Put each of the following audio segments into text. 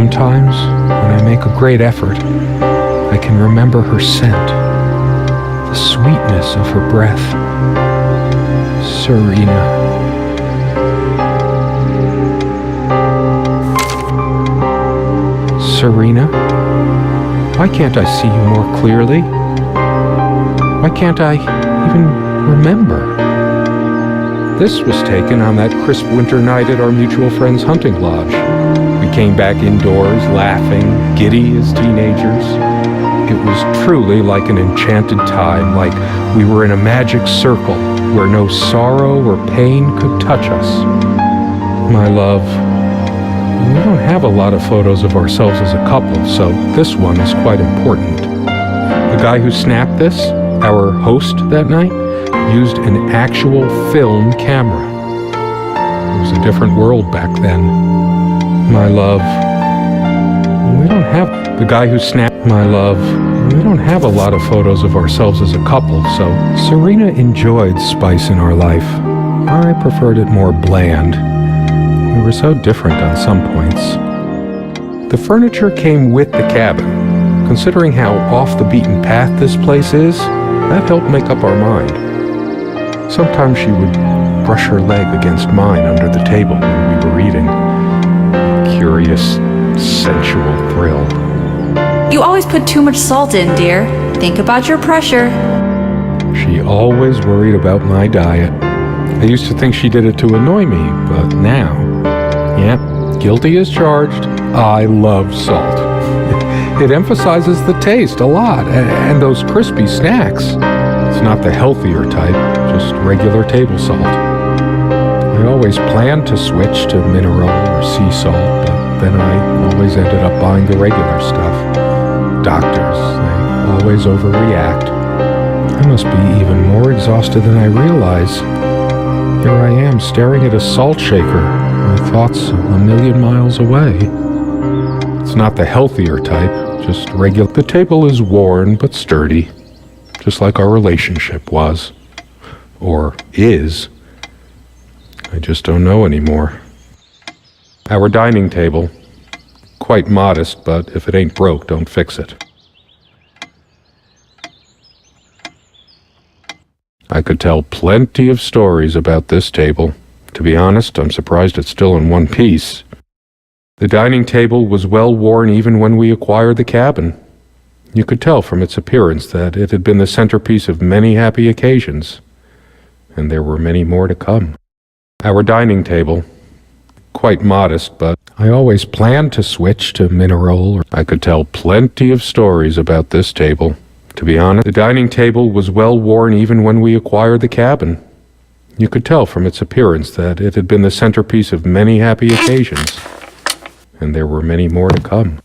Sometimes, when I make a great effort, I can remember her scent, the sweetness of her breath. Serena. Serena? Why can't I see you more clearly? Why can't I even remember? This was taken on that crisp winter night at our mutual friend's hunting lodge. We came back indoors, laughing, giddy as teenagers. It was truly like an enchanted time, like we were in a magic circle where no sorrow or pain could touch us. My love, we don't have a lot of photos of ourselves as a couple, so this one is quite important. The guy who snapped this, our host that night, used an actual film camera. It was a different world back then. My love, we don't have the guy who snapped my love. We don't have a lot of photos of ourselves as a couple, so Serena enjoyed spice in our life. I preferred it more bland. We were so different on some points. The furniture came with the cabin. Considering how off the beaten path this place is, that helped make up our mind. Sometimes she would brush her leg against mine under the table when we were eating. A curious, sensual thrill. You always put too much salt in, dear. Think about your pressure. She always worried about my diet. I used to think she did it to annoy me, but now, yep, guilty as charged. I love salt. It emphasizes the taste a lot, and those crispy snacks. It's not the healthier type, just regular table salt. I always planned to switch to mineral or sea salt, but then I always ended up buying the regular stuff. Doctors, they always overreact. I must be even more exhausted than I realize. Here I am staring at a salt shaker, my thoughts a million miles away. It's not the healthier type, just regular. The table is worn but sturdy, just like our relationship was. Or is. I just don't know anymore. Our dining table. Quite modest, but if it ain't broke, don't fix it. I could tell plenty of stories about this table. To be honest, I'm surprised it's still in one piece. The dining table was well worn even when we acquired the cabin. You could tell from its appearance that it had been the centerpiece of many happy occasions, and there were many more to come. Our dining table. Quite modest, but I always planned to switch to mineral. I could tell plenty of stories about this table. To be honest, the dining table was well worn even when we acquired the cabin. You could tell from its appearance that it had been the centerpiece of many happy occasions, and there were many more to come.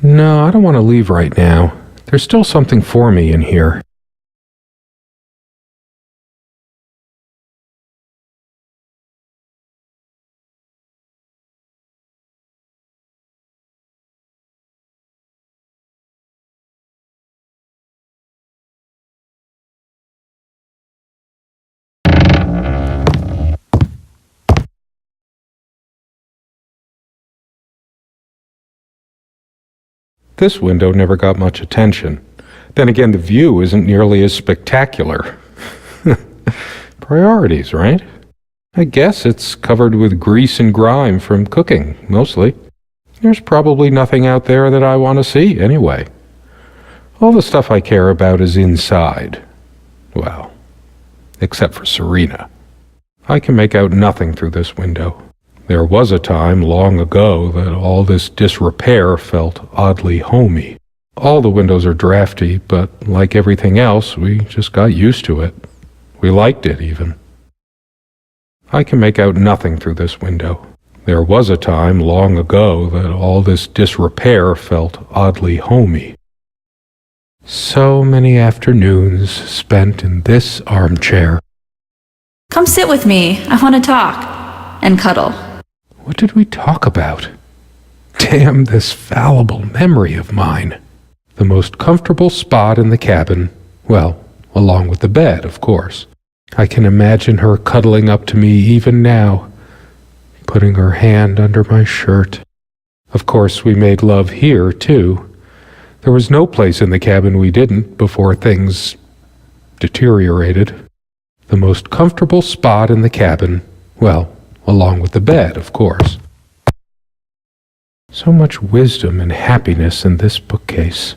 No, I don't want to leave right now. There's still something for me in here. This window never got much attention. Then again, the view isn't nearly as spectacular. Priorities, right? I guess it's covered with grease and grime from cooking, mostly. There's probably nothing out there that I want to see, anyway. All the stuff I care about is inside. Well, except for Serena. I can make out nothing through this window. There was a time long ago that all this disrepair felt oddly homey. All the windows are drafty, but like everything else, we just got used to it. We liked it, even. I can make out nothing through this window. There was a time long ago that all this disrepair felt oddly homey. So many afternoons spent in this armchair. Come sit with me. I want to talk. And cuddle. What did we talk about? Damn this fallible memory of mine. The most comfortable spot in the cabin, well, along with the bed, of course. I can imagine her cuddling up to me even now, putting her hand under my shirt. Of course, we made love here, too. There was no place in the cabin we didn't before things deteriorated. The most comfortable spot in the cabin, well, along with the bed, of course. So much wisdom and happiness in this bookcase.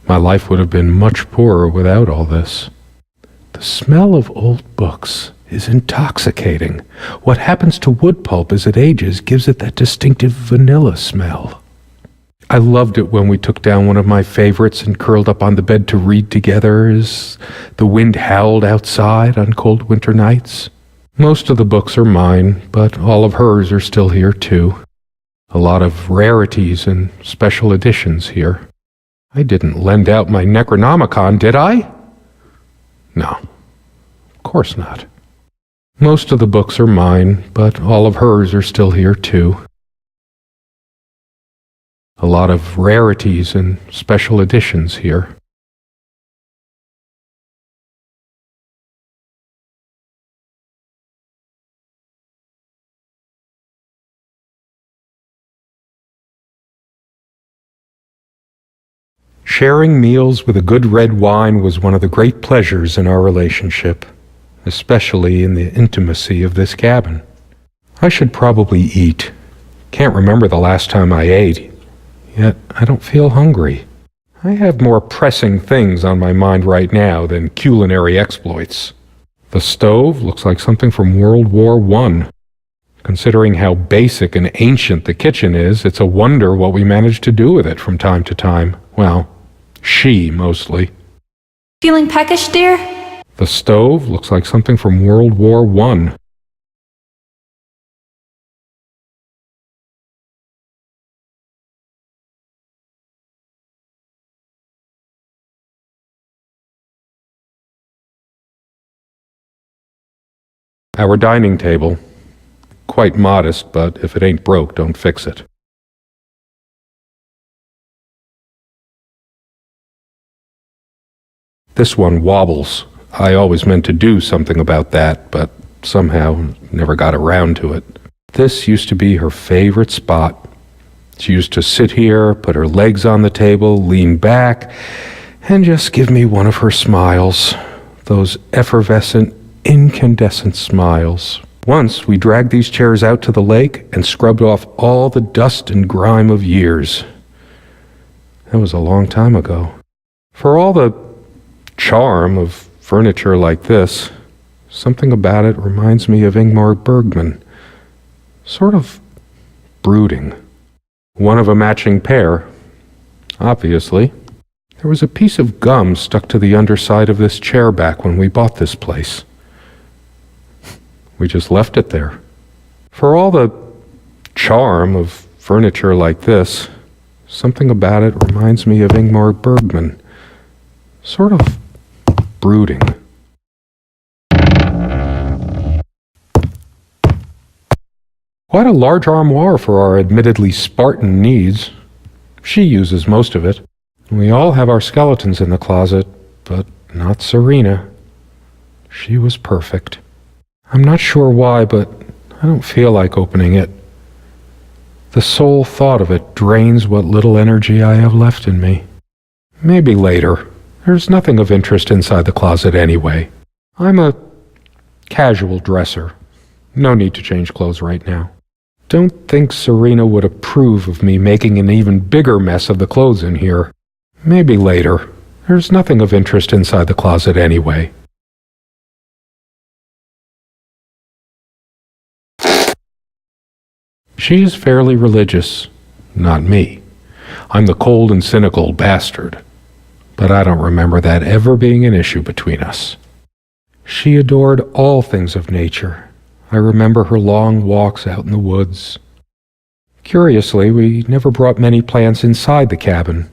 My life would have been much poorer without all this. The smell of old books is intoxicating. What happens to wood pulp as it ages gives it that distinctive vanilla smell. I loved it when we took down one of my favorites and curled up on the bed to read together as the wind howled outside on cold winter nights. Most of the books are mine, but all of hers are still here too. A lot of rarities and special editions here. I didn't lend out my Necronomicon, did I? No, of course not. Most of the books are mine, but all of hers are still here too. A lot of rarities and special editions here. Sharing meals with a good red wine was one of the great pleasures in our relationship, especially in the intimacy of this cabin. I should probably eat. Can't remember the last time I ate, yet I don't feel hungry. I have more pressing things on my mind right now than culinary exploits. The stove looks like something from World War I. Considering how basic and ancient the kitchen is, it's a wonder what we manage to do with it from time to time. Well, she mostly. Feeling peckish, dear? The stove looks like something from World War I. Our dining table. Quite modest, but if it ain't broke, don't fix it. This one wobbles. I always meant to do something about that, but somehow never got around to it. This used to be her favorite spot. She used to sit here, put her legs on the table, lean back, and just give me one of her smiles. Those effervescent, incandescent smiles. Once we dragged these chairs out to the lake and scrubbed off all the dust and grime of years. That was a long time ago. For all the charm of furniture like this, something about it reminds me of Ingmar Bergman. Sort of brooding. One of a matching pair, obviously. There was a piece of gum stuck to the underside of this chair back when we bought this place. We just left it there. For all the charm of furniture like this, something about it reminds me of Ingmar Bergman. Sort of brooding. Quite a large armoire for our admittedly Spartan needs. She uses most of it. We all have our skeletons in the closet, but not Serena. She was perfect. I'm not sure why, but I don't feel like opening it. The sole thought of it drains what little energy I have left in me. Maybe later. There's nothing of interest inside the closet anyway. I'm a casual dresser. No need to change clothes right now. Don't think Serena would approve of me making an even bigger mess of the clothes in here. Maybe later. There's nothing of interest inside the closet anyway. She is fairly religious. Not me. I'm the cold and cynical bastard. But I don't remember that ever being an issue between us. She adored all things of nature. I remember her long walks out in the woods. Curiously, we never brought many plants inside the cabin.